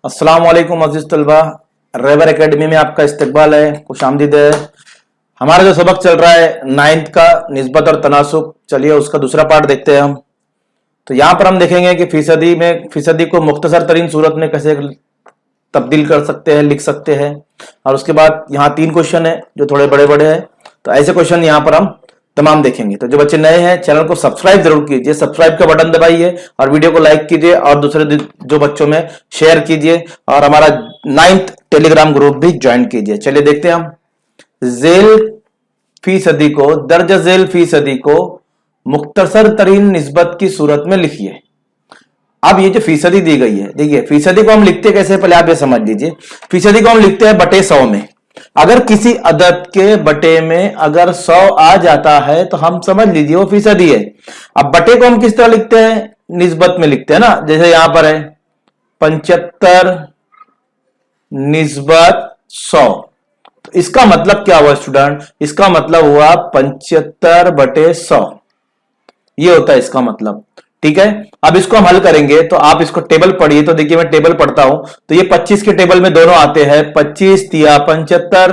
अस्सलाम वालेकुम अज़ीज़ तलबा, रेवर एकेडमी में आपका इस्तकबाल है, खुशामदीद है। हमारा जो सबक चल रहा है नाइन्थ का निस्बत और तनासुब, चलिए उसका दूसरा पार्ट देखते हैं हम। तो यहाँ पर हम देखेंगे कि फीसदी को मुख्तसर तरीन सूरत में कैसे तब्दील कर सकते हैं, लिख सकते हैं। और उसके बाद यहाँ 3 क्वेश्चन है जो थोड़े बड़े बड़े हैं, तो ऐसे क्वेश्चन यहाँ पर हम तमाम देखेंगे। तो जो बच्चे नए हैं चैनल को सब्सक्राइब जरूर कीजिए, सब्सक्राइब का बटन दबाइए और वीडियो को लाइक कीजिए और दूसरे जो बच्चों में शेयर कीजिए और हमारा 9th टेलीग्राम ग्रुप भी ज्वाइन कीजिए। चलिए देखते हैं हम। जेल फीसदी को, दर्ज झेल फीसदी को मुख्तसर तरीन निस्बत की सूरत में लिखिए। अब ये जो फीसदी दी गई है, देखिए फीसदी को हम लिखते कैसे, पहले आप ये समझ लीजिए। फीसदी को हम लिखते हैं बटे 100 में। अगर किसी अदद के बटे में अगर 100 आ जाता है तो हम समझ लीजिए वो फीसदी है। अब बटे को हम किस तरह लिखते हैं, निस्बत में लिखते हैं ना। जैसे यहां पर है 75 निस्बत 100, तो इसका मतलब क्या हुआ स्टूडेंट, इसका मतलब हुआ 75 बटे 100, ये होता है इसका मतलब। ठीक है, अब इसको हम हल करेंगे तो आप इसको टेबल पढ़िए। तो देखिए मैं टेबल पढ़ता हूं, तो ये 25 के टेबल में दोनों आते हैं, 25 तिया 75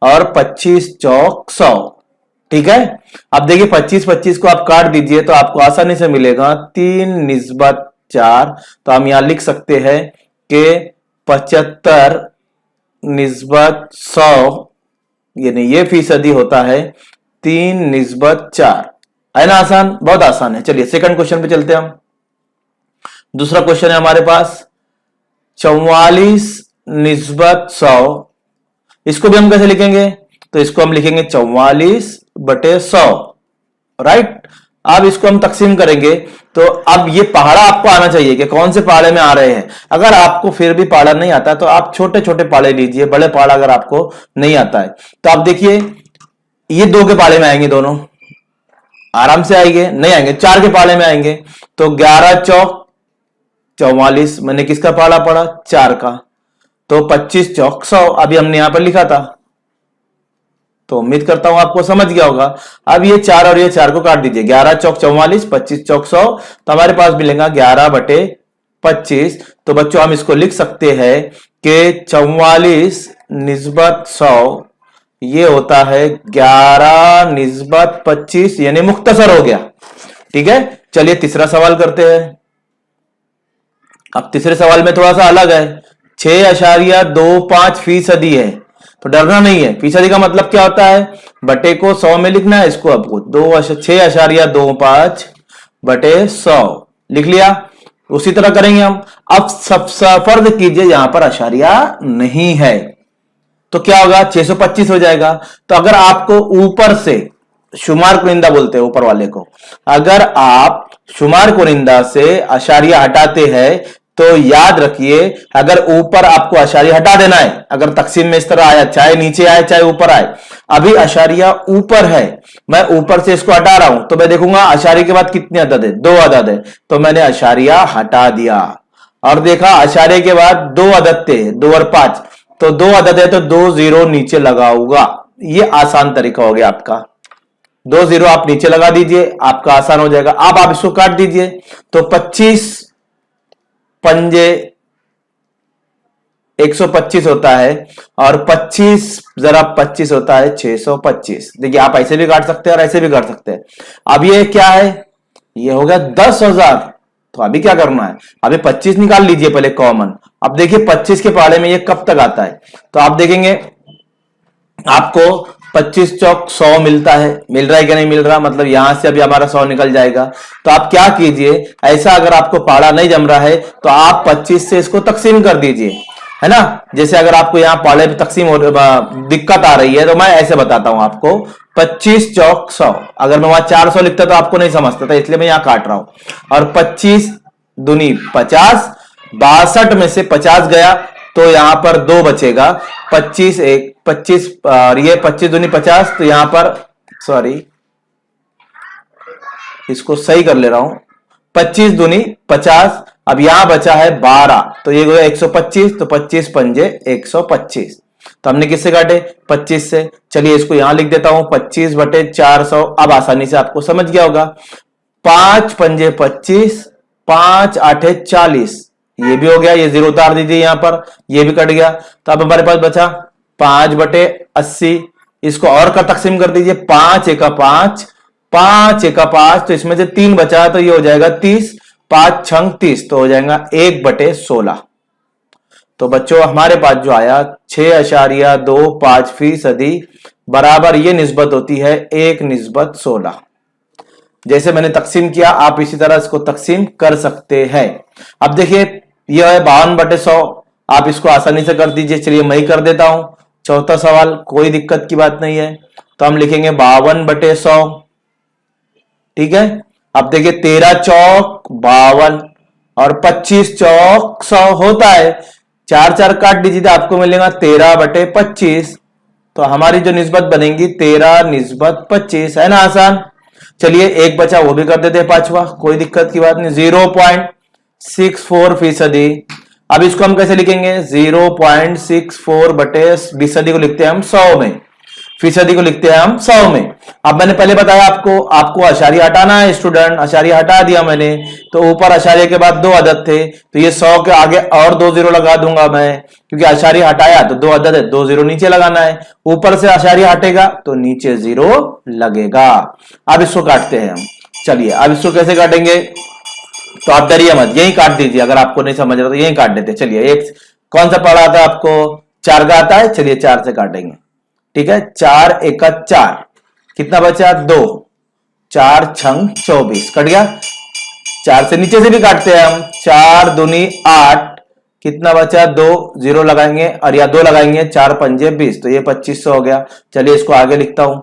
और 25 चौक 100। ठीक है, अब देखिए 25 को आप काट दीजिए तो आपको आसानी से मिलेगा 3 निस्बत 4। तो हम यहां लिख सकते हैं कि 75 निस्बत 100 यानी ये फीसदी होता है 3 निस्बत 4। है ना आसान, बहुत आसान है। चलिए सेकंड क्वेश्चन पे चलते हैं हम। दूसरा क्वेश्चन है हमारे पास 44 निस्बत 100। इसको भी हम कैसे लिखेंगे, तो इसको हम लिखेंगे 44 बटे 100। राइट, अब इसको हम तकसीम करेंगे। तो अब ये पहाड़ा आपको आना चाहिए कि कौन से पहाड़े में आ रहे हैं। अगर आपको फिर भी पहाड़ा नहीं आता तो आप छोटे छोटे पहाड़े लीजिए, बड़े पहाड़ा अगर आपको नहीं आता है तो आप देखिए ये 2 के पहाड़े में आएंगे, दोनों आराम से आएंगे, नहीं आएंगे 4 के पहाड़े में आएंगे। तो 11 चौक 44, मैंने किसका पहाड़ा पढ़ा, 4 का। तो 25 चौक 100 अभी हमने यहां पर लिखा था, तो उम्मीद करता हूं आपको समझ गया होगा। अब ये 4 और ये 4 को काट दीजिए, 11 चौक 44, 25 चौक 100, तो हमारे पास मिलेगा 11 बटे 25। तो बच्चों हम इसको लिख सकते हैं कि 44 निस्बत 100 ये होता है 11 निस्बत 25, यानी मुख्तसर हो गया। ठीक है, चलिए तीसरा सवाल करते हैं। अब तीसरे सवाल में थोड़ा सा अलग है, 6.25 फीसदी है, तो डरना नहीं है। फीसदी का मतलब क्या होता है, बटे को 100 में लिखना है, इसको आपको 6.25 बटे 100 लिख लिया। उसी तरह करेंगे हम। अब सब फर्ज कीजिए यहां पर अशारिया नहीं है, तो क्या होगा, 625 हो जाएगा। तो अगर आपको ऊपर से शुमार कुनिंदा बोलते हैं ऊपर वाले को, अगर आप शुमार कुनिंदा से अशारिया हटाते हैं तो याद रखिए अगर ऊपर आपको अशारिया हटा देना है, अगर तकसीम में इस तरह आया, चाहे नीचे आए चाहे ऊपर आए, अभी अशारिया ऊपर है, मैं ऊपर से इसको हटा रहा हूं तो मैं देखूंगा अशारिया के बाद कितने अदद है, 2 अदद है, तो मैंने अशारिया हटा दिया और देखा अशारिया के बाद 2 अदद थे, 2 और 5, तो 2 अदद है तो 2 0 नीचे लगाऊंगा। ये आसान तरीका हो गया आपका, 2 0 आप नीचे लगा दीजिए, आपका आसान हो जाएगा। अब आप इसको काट दीजिए, तो 25 पंजे 125 होता है और 25 जरा 25 होता है 625। देखिए आप ऐसे भी काट सकते हैं और ऐसे भी काट सकते हैं। अब ये क्या है, ये हो गया 10,000। तो अभी क्या करना है, अभी 25 निकाल लीजिए पहले कॉमन। अब देखिए 25 के पहाड़े में ये कब तक आता है, तो आप देखेंगे आपको 25 चौक 100 मिलता है, मिल रहा है कि नहीं मिल रहा, मतलब यहां से अभी हमारा 100 निकल जाएगा। तो आप क्या कीजिए, ऐसा अगर आपको पहाड़ा नहीं जम रहा है तो आप 25 से इसको तकसीम कर दीजिए, है ना। जैसे अगर आपको यहाँ पहाड़े पे तकसीम हो दिक्कत आ रही है तो मैं ऐसे बताता हूं आपको, 25 चौक 100, अगर मैं वहां 400 लिखता तो आपको नहीं समझता था, इसलिए मैं यहां काट रहा हूं। और 25 दूनी 50, 62 में से 50 गया तो यहां पर 2 बचेगा, 25 1 25 और ये 25 दूनी 50, तो यहां पर सॉरी इसको सही कर ले रहा हूं, 25 दूनी 50, अब यहां बचा है 12, तो ये गया 125, तो 25 पंजे 125। तो हमने किससे काटे, 25 से। चलिए इसको यहां लिख देता हूं 25 बटे 400। अब आसानी से आपको समझ गया होगा, 5 पंजे 25, 5 आठे 40, ये भी हो गया, ये 0 उतार दीजिए यहां पर, ये भी कट गया। तो अब हमारे पास बचा 5/80। इसको और का तकसीम कर दीजिए, 5 एका 5, 5 एका 5, तो इसमें से 3 बचा तो ये हो जाएगा 30, 5 छंग 30, तो हो जाएगा 1/16। तो बच्चों हमारे पास जो आया 6.25% बराबर ये निस्बत होती है 1:16। जैसे मैंने तकसीम किया आप इसी तरह इसको तकसीम कर सकते हैं। अब देखिए यह है 52/100, आप इसको आसानी से कर दीजिए। चलिए मैं ही कर देता हूं। चौथा सवाल, कोई दिक्कत की बात नहीं है। तो हम लिखेंगे 52/100, ठीक है। अब देखिए 13 चौक 52 और 25 चौक 100 होता है, 4 काट दीजिए तो आपको मिलेगा 13/25। तो हमारी जो निस्बत बनेगी 13:25, है ना आसान। चलिए एक बचा वो भी कर देते हैं पांचवा, कोई दिक्कत की बात नहीं, 0.64%। अब इसको हम कैसे लिखेंगे, 0.64/20 को लिखते हैं हम 100 में, फीसदी को लिखते हैं हम 100 में। अब मैंने पहले बताया आपको अशारी हटाना है स्टूडेंट, अशारी हटा दिया मैंने, तो ऊपर अशारे के बाद 2 अदद थे, तो ये 100 के आगे और 2 जीरो लगा दूंगा मैं, क्योंकि अशारी हटाया तो 2 अदद है, 2 जीरो नीचे लगाना है। ऊपर से अशारी हटेगा तो नीचे 0 लगेगा। अब इसको काटते हैं हम। चलिए अब इसको कैसे काटेंगे, तो आप डरिए मत, यही काट दीजिए। अगर आपको नहीं समझ रहा तो यही काट देते। चलिए एक कौन सा पढ़ा था आपको, 4 का आता है, चलिए 4 से काटेंगे, ठीक है। 4 एका 4, कितना बचा 2, 4 छंग 24, कट गया। 4 से नीचे से भी काटते हैं हम, 4 दूनी 8, कितना बचा 2, 0 लगाएंगे और या 2 लगाएंगे, 4 पंजे 20, तो ये 2500 हो गया। चलिए इसको आगे लिखता हूं,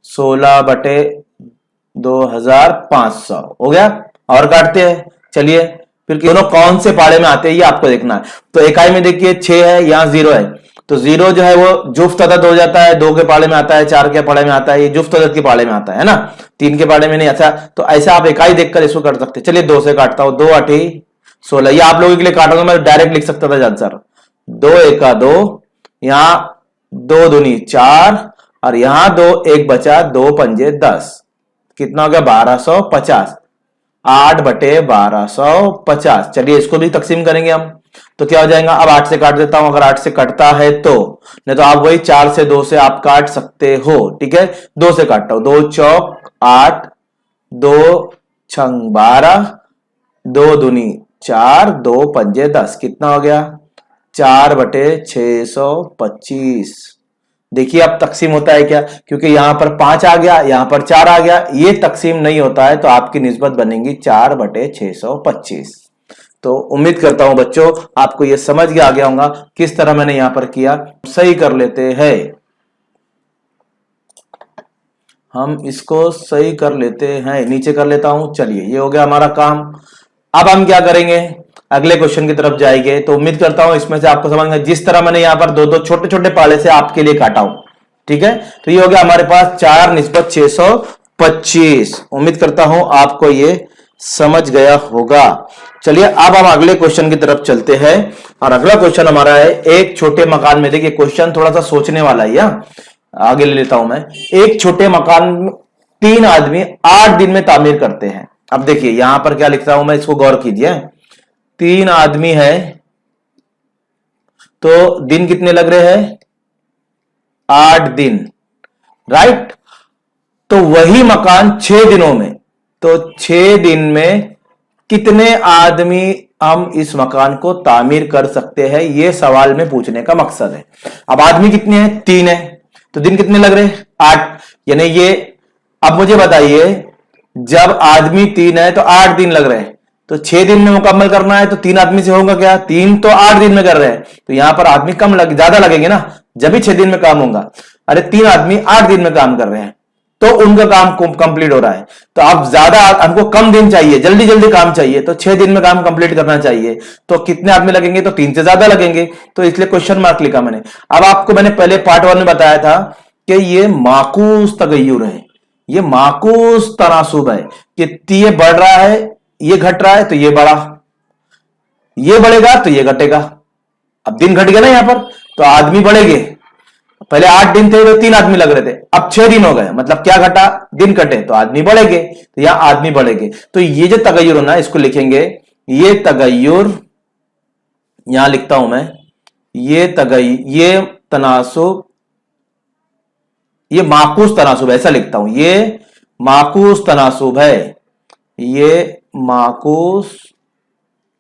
16/2500 हो गया। और काटते हैं, चलिए फिर दोनों कौन से पाड़े में आते हैं ये आपको देखना है। तो इकाई में देखिए 6 है, यहां 0 है, तो 0 जो है वो जुफ्त अदद हो जाता है, 2 के पाड़े में आता है, 4 के पाड़े में आता है, ये जुफ्त अदद के पाड़े में आता है ना, 3 के पाड़े में नहीं आता। तो ऐसा आप इकाई देखकर इसको कर सकते हैं। चलिए 2 से काटता हूं, 2 8 16, ये आप लोगों के लिए काटूंगा, मैं डायरेक्ट लिख सकता था आंसर, 2 एका 2, यहां 2 दूनी 4 और यहां 2 एक बचा, 2 पंजे 10, कितना हो गया 1250, 8/1250। चलिए इसको भी तकसीम करेंगे हम, तो क्या हो जाएगा, अब 8 से काट देता हूं, अगर 8 से कटता है तो, नहीं तो आप वही 4 से 2 से आप काट सकते हो, ठीक है। 2 से काटता हूं, 2 चौक 8, 2 छंग 12, 2 दूनी 4, 2 पंजे 10, कितना हो गया 4/625। देखिए अब तकसीम होता है क्या, क्योंकि यहां पर 5 आ गया, यहां पर 4 आ गया, ये तकसीम नहीं होता है, तो आपकी निस्बत बनेगी 4/625। तो उम्मीद करता हूं बच्चों आपको ये समझ आ गया होगा किस तरह मैंने यहां पर किया। सही कर लेते हैं, हम इसको सही कर लेते हैं, नीचे कर लेता हूं। चलिए ये हो गया हमारा काम। अब हम क्या करेंगे, अगले क्वेश्चन की तरफ जाएंगे। तो उम्मीद करता हूं इसमें से आपको समझ में, जिस तरह मैंने यहां पर 2 छोटे छोटे पाले से आपके लिए काटा हूं, ठीक है। तो ये हो गया हमारे पास 4/625। उम्मीद करता हूं आपको ये समझ गया होगा। चलिए अब हम अगले क्वेश्चन की तरफ चलते हैं, और अगला क्वेश्चन हमारा है, एक छोटे मकान में, देखिए क्वेश्चन थोड़ा सा सोचने वाला है, आगे ले लेता हूं मैं। एक छोटे मकान में 3 आदमी 8 दिन में तामीर करते हैं। अब देखिए यहां पर क्या लिख रहा हूं मैं, इसको गौर कीजिए। 3 आदमी है तो दिन कितने लग रहे हैं, 8 दिन, राइट। तो वही मकान 6 दिनों में, तो 6 दिन में कितने आदमी हम इस मकान को तामीर कर सकते हैं, यह सवाल में पूछने का मकसद है। अब आदमी कितने हैं, 3 है, तो दिन कितने लग रहे हैं, 8, यानी ये। अब मुझे बताइए जब आदमी 3 है तो 8 दिन लग रहे हैं, तो 6 दिन में मुकम्मल करना है, तो 3 आदमी से होगा क्या, 3 तो 8 दिन में कर रहे हैं, तो यहां पर आदमी ज्यादा लगेंगे ना, जब भी 6 दिन में काम होगा। अरे 3 आदमी 8 दिन में काम कर रहे हैं, तो उनका काम कंप्लीट हो रहा है। तो अब ज्यादा हमको कम दिन चाहिए, जल्दी जल्दी काम चाहिए, तो 6 दिन में काम कंप्लीट करना चाहिए, तो कितने आदमी लगेंगे, तो 3 से ज्यादा लगेंगे, तो इसलिए क्वेश्चन मार्क लिखा मैंने। अब आपको मैंने पहले पार्ट 1 में बताया था कि ये माकूस तगय्युर है, ये माकूस तनासुब है, कि ये बढ़ रहा है, ये घट रहा है, तो ये बढ़ा, ये बढ़ेगा तो ये घटेगा। अब दिन घट गया ना यहां पर, तो आदमी बढ़ेंगे। पहले 8 दिन थे तो 3 आदमी लग रहे थे, अब 6 दिन हो गए, मतलब क्या घटा, दिन घटे तो आदमी बढ़ेंगे, तो यहां आदमी बढ़ेंगे। तो ये जो तगय्युर ना, इसको लिखेंगे, ये तगय्युर यहां लिखता हूं मैं, ये तनासुब, ये माकूस तनासुब, ऐसा लिखता हूं, ये माकूस तनासुब है, ये माकूस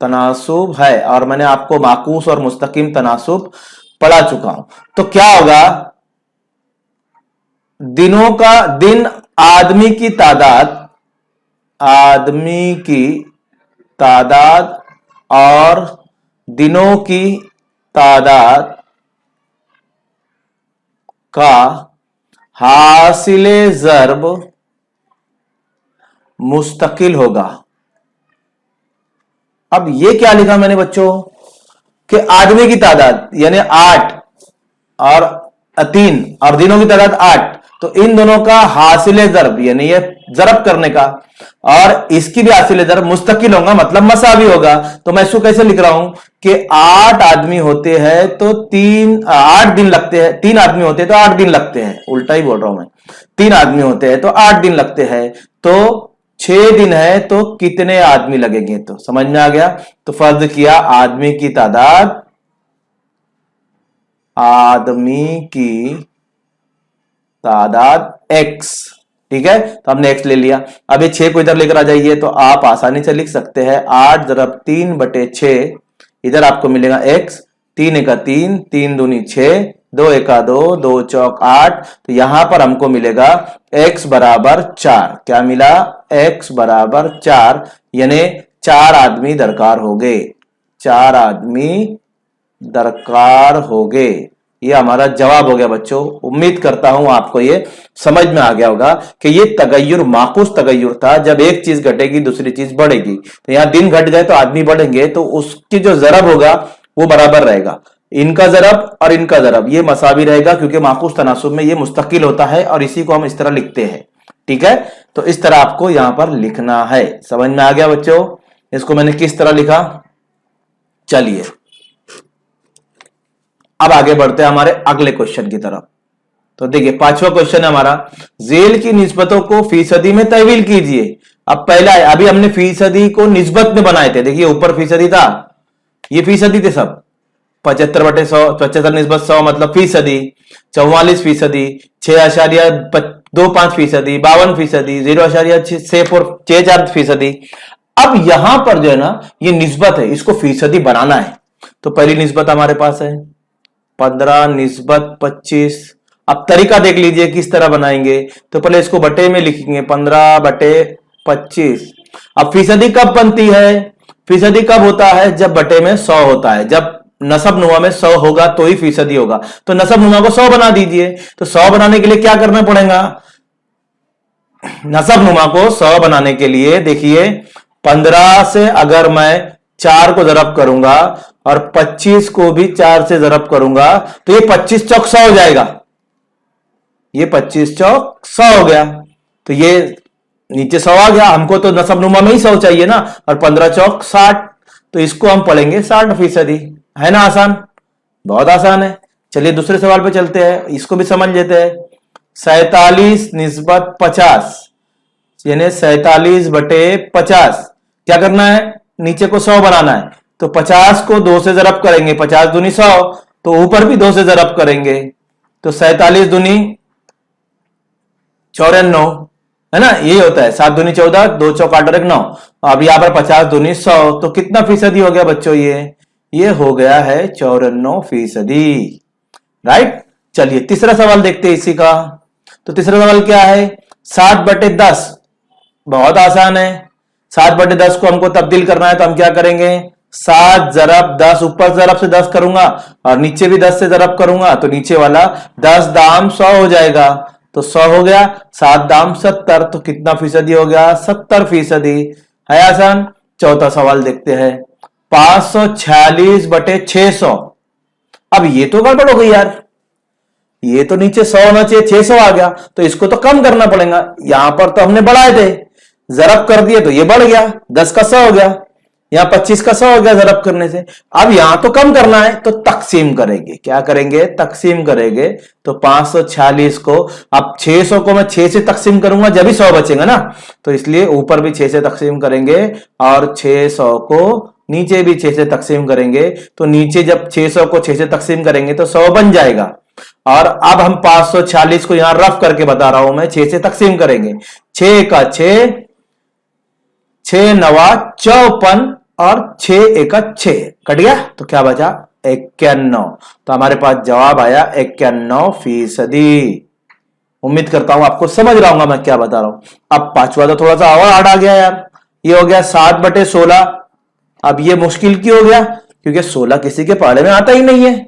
तनासुब है। और मैंने आपको माकूस और मुस्तकिम तनासुब पढ़ा चुका हूं। तो क्या होगा, दिनों का, दिन आदमी की तादाद, आदमी की तादाद और दिनों की तादाद का हासिले ज़र्ब मुस्तकिल होगा। अब ये क्या लिखा मैंने बच्चों कि आदमी की तादाद यानी 8 और 3 और दिनों की तादाद 8, तो इन दोनों का हासिले ज़र्ब यानी ये ज़रब करने का, और इसकी भी हासिले ज़र्ब मुस्तकिल होगा, मतलब मसावी होगा। तो मैं इसको कैसे लिख रहा हूं कि 8 आदमी होते हैं तो 8 दिन लगते हैं, 3 आदमी होते हैं तो 8 दिन लगते हैं, उल्टा ही बोल रहा हूं मैं, 3 आदमी होते हैं तो 8 दिन लगते हैं, तो 6 दिन है तो कितने आदमी लगेंगे। तो समझ में आ गया। तो फर्ज किया आदमी की तादाद, आदमी की तादाद x, ठीक है, तो हमने x ले लिया। अब ये 6 को इधर लेकर आ जाइए तो आप आसानी से लिख सकते हैं 8 × 3/6, इधर आपको मिलेगा x, 3 × 3, 3 दूनी 6, 2 × 2, 2 चौक 8, तो यहां पर हमको मिलेगा x बराबर 4। क्या मिला, x बराबर 4, यानी 4 आदमी दरकार हो गए, 4 आदमी दरकार हो गए। ये हमारा जवाब हो गया बच्चों। उम्मीद करता हूं आपको ये समझ में आ गया होगा कि ये तगय्युर माकूस तगय्युर था, जब एक चीज घटेगी दूसरी चीज बढ़ेगी। तो यहां दिन घट जाए तो आदमी बढ़ेंगे, तो उसकी जो जरब होगा वो बराबर रहेगा, इनका जरब और इनका जरब ये मसावी रहेगा, क्योंकि माकूस तनासुब में ये मुस्तकिल होता है और इसी को हम इस तरह लिखते हैं। ठीक है, तो इस तरह आपको यहां पर लिखना है। समझ में आ गया बच्चों, इसको मैंने किस तरह लिखा। चलिए अब आगे बढ़ते हैं हमारे अगले क्वेश्चन की तरफ। तो देखिए 5वां क्वेश्चन है हमारा, जेल की निस्बतों को फीसदी में तहवील कीजिए। अब पहला है, अभी हमने फीसदी को निस्बत में बनाए थे, देखिए ऊपर फीसदी था, ये फीसदी थे सब, 75/100, 75 निस्बत 100 मतलब फीसदी, 44%, 6.25%, 52%, 0.64 अब यहां पर जो है ना ये निस्बत है, इसको फीसदी बनाना है। तो पहली निस्बत हमारे पास है 15 निस्बत 25। अब तरीका देख लीजिए किस तरह बनाएंगे। तो पहले इसको बटे में लिखेंगे 15/25। अब फीसदी कब बनती है, फीसदी कब होता है, जब बटे में 100 होता है, जब नसब नुमा में 100 होगा तो ही फीसदी होगा। तो नसब नुमा को 100 बना दीजिए। तो 100 बनाने के लिए क्या करना पड़ेगा, नसब नुमा को 100 बनाने के लिए देखिए 15 से अगर मैं 4 को जरब करूंगा और 25 को भी 4 से जरब करूंगा तो ये 25 चौक 100 हो जाएगा, ये 25 चौक 100 हो गया। तो ये नीचे 100 आ गया, हमको तो नसब नुमा में ही 100 चाहिए ना, और 15 चौक 60, तो इसको हम पढ़ेंगे 60%। है ना आसान, बहुत आसान है। चलिए दूसरे सवाल पे चलते हैं, इसको भी समझ लेते हैं। 47 निस्बत 50 यानी 47/50। क्या करना है, नीचे को 100 बनाना है, तो 50 को 2 से जरब करेंगे, 50 दूनी 100, तो ऊपर भी 2 से जरब करेंगे, तो 47 दूनी 94, है ना, ये होता है 7 दूनी 14, 2 चौक 8 और 1 9। अब यहां पर 50 दूनी 100, तो कितना फीसदी हो गया बच्चों, ये हो गया है 94%। राइट। चलिए तीसरा सवाल देखते हैं इसी का। तो तीसरा सवाल क्या है, 7/10, बहुत आसान है। 7/10 को हमको तब्दील करना है, तो हम क्या करेंगे, 7 जरब 10, ऊपर जरब से 10 करूंगा और नीचे भी 10 से जरब करूंगा, तो नीचे वाला 10 दाम 100 हो जाएगा, तो 100 हो गया, 7 दाम 70, तो कितना फीसदी हो गया, 70%। है आसान। चौथा सवाल देखते हैं, 546/600। अब ये तो गड़बड़ हो गई यार, ये तो नीचे 100 होना चाहिए, 600 आ गया, तो इसको तो कम करना पड़ेगा। यहां पर तो हमने बढ़ाए थे, जरब कर दिए तो ये बढ़ गया, 10 का 100 हो गया, यहां 25 का 100 हो गया जरब करने से। अब यहां तो कम करना है, तो तकसीम करेंगे। क्या करेंगे, तकसीम करेंगे। तो 546 को, अब 600 को मैं 6 से तकसीम करूंगा जब भी 100 बचेगा ना, तो इसलिए ऊपर भी 6 से तकसीम करेंगे और 600 को नीचे भी 6 से तकसीम करेंगे तो नीचे जब 600 को 6 से तकसीम करेंगे तो 100 बन जाएगा। और अब हम 546 को यहां रफ करके बता रहा हूं मैं, 6 से तकसीम करेंगे, 6 का 6, 6 नवा 54 और 6 एका 6 कट गया तो क्या बचा 91। तो हमारे पास जवाब आया 91%। उम्मीद करता हूं आपको समझ रहा हूं मैं क्या बता रहा हूं। अब पांचवा तो थोड़ा सा और हार्ड आ गया यार, ये हो गया 7/16। अब ये मुश्किल क्यों हो गया, क्योंकि 16 किसी के पढ़े में आता ही नहीं है।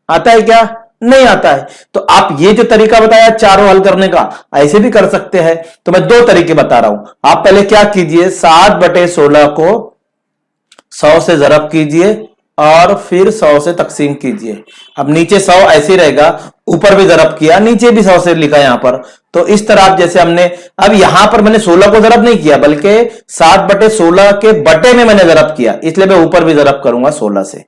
आता है क्या, नहीं आता है। तो आप ये जो तरीका बताया चारों हल करने का, ऐसे भी कर सकते हैं। तो मैं 2 तरीके बता रहा हूं। आप पहले क्या कीजिए, 7/16 को 100 से जरब कीजिए और फिर 100 से तकसीम कीजिए। अब नीचे 100 ऐसे ही रहेगा, ऊपर भी जरब किया, नीचे भी 100 से लिखा यहां पर। तो इस तरह आप जैसे हमने, अब यहां पर मैंने 16 को जरब नहीं किया, बल्कि 7/16 के बटे में मैंने जरब किया, इसलिए मैं ऊपर भी जरब करूंगा 16 से।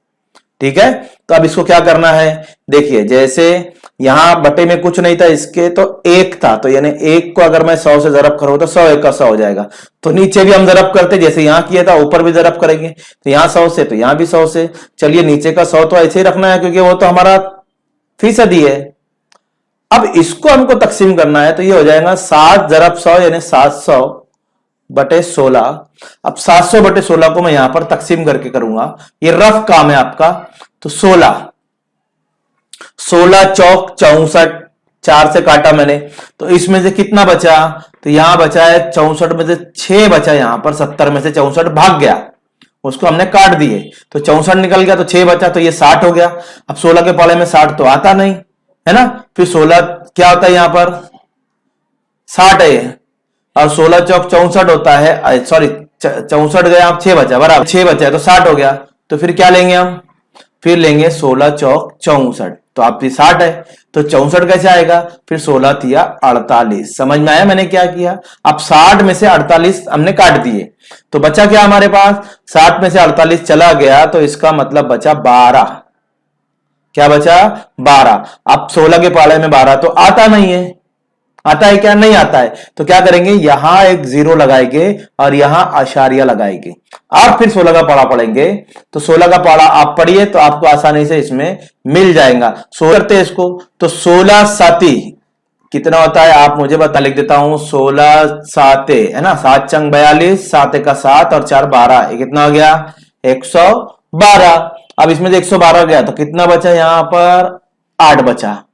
ठीक है, तो अब इसको क्या करना है, देखिए जैसे यहां बटे में कुछ नहीं था इसके, तो 1 था, तो यानी 1 को अगर मैं 100 से जरब करूं तो 100 1 का 100 हो जाएगा। तो नीचे भी हम जरब करते, जैसे यहां किया था ऊपर भी जरब करेंगे। तो यहां 100 से तो यहां भी 100 से। चलिए नीचे का 100 तो ऐसे ही रखना है, क्योंकि वो तो हमारा फीसदी है। अब इसको हमको तकसीम करना है, तो ये हो जाएगा 7 × 100 यानी 700/16। अब 700/16 को मैं यहां पर तकसीम करके करूंगा, ये रफ काम है आपका। तो 16 चौक 64, 4 से काटा मैंने, तो इसमें से कितना बचा, तो यहां बचा है 64 में से 6 बचा, यहां पर 70 में से 64 भाग गया, उसको हमने काट दिए, तो 64 निकल गया, तो 6 बचा, तो ये 60 हो गया। अब 16 के पाले में 60 तो आता नहीं है ना, फिर 16 क्या होता है यहां पर 60 है, और 16 चौक 64 होता है, सॉरी 64 गया, अब 6 बचा, बराबर 6 बचा है तो 60 हो गया। तो फिर क्या लेंगे हम, फिर लेंगे 16 चौक 64, तो आप 60 है, तो 64 कैसे आएगा, फिर 16 तिया 48। समझ में आया मैंने क्या किया। अब 60 में से 48 हमने काट दिए, तो बचा क्या हमारे पास, 60 में से 48 चला गया, तो इसका मतलब बचा 12। क्या बचा, 12। अब 16 के पाले में 12 तो आता नहीं है, आता है क्या, नहीं आता है। तो क्या करेंगे, यहां एक 0 लगाएंगे और यहां आशारिया लगाएंगे, और फिर 16 का पाड़ा पढ़ेंगे। तो 16 का पाड़ा आप पढ़िए तो आपको आसानी से इसमें मिल जाएगा। करते हैं इसको, तो 16 साती कितना होता है आप मुझे बता, लिख देता हूं, 16 साते है ना, 7 चंग 42, 7 का 7 और 4 12, कितना हो गया 112। अब इसमें से 112 गया तो कितना बचा, यहां पर 8 बचा,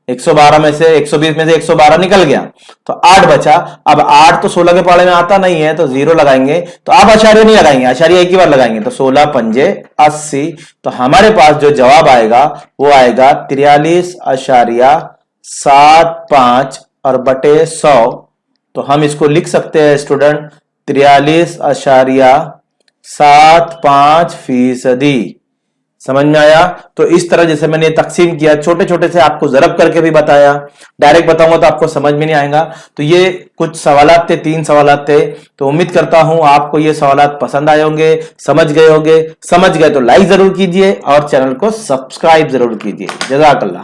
112 में से 120 में से 112 निकल गया, तो 8 बचा। अब 8 तो 16 के पाड़े में आता नहीं है, तो 0 लगाएंगे, तो आप आशार्य नहीं लगाएंगे, आशार्य एक ही बार लगाएंगे, तो 16 पंजे 80। तो हमारे पास जो जवाब आएगा वो आएगा 43.75 और बटे 100। तो हम इसको लिख सकते हैं स्टूडेंट 43.75%। समझ में आया। तो इस तरह जैसे मैंने तकसीम किया, छोटे छोटे से आपको जरब करके भी बताया, डायरेक्ट बताऊंगा तो आपको समझ में नहीं आएगा। तो ये कुछ सवालात थे, 3 सवालात थे। तो उम्मीद करता हूं आपको ये सवालात पसंद आए होंगे, समझ गए होंगे। समझ गए तो लाइक जरूर कीजिए और चैनल को सब्सक्राइब जरूर कीजिए। जज़ाकल्लाह।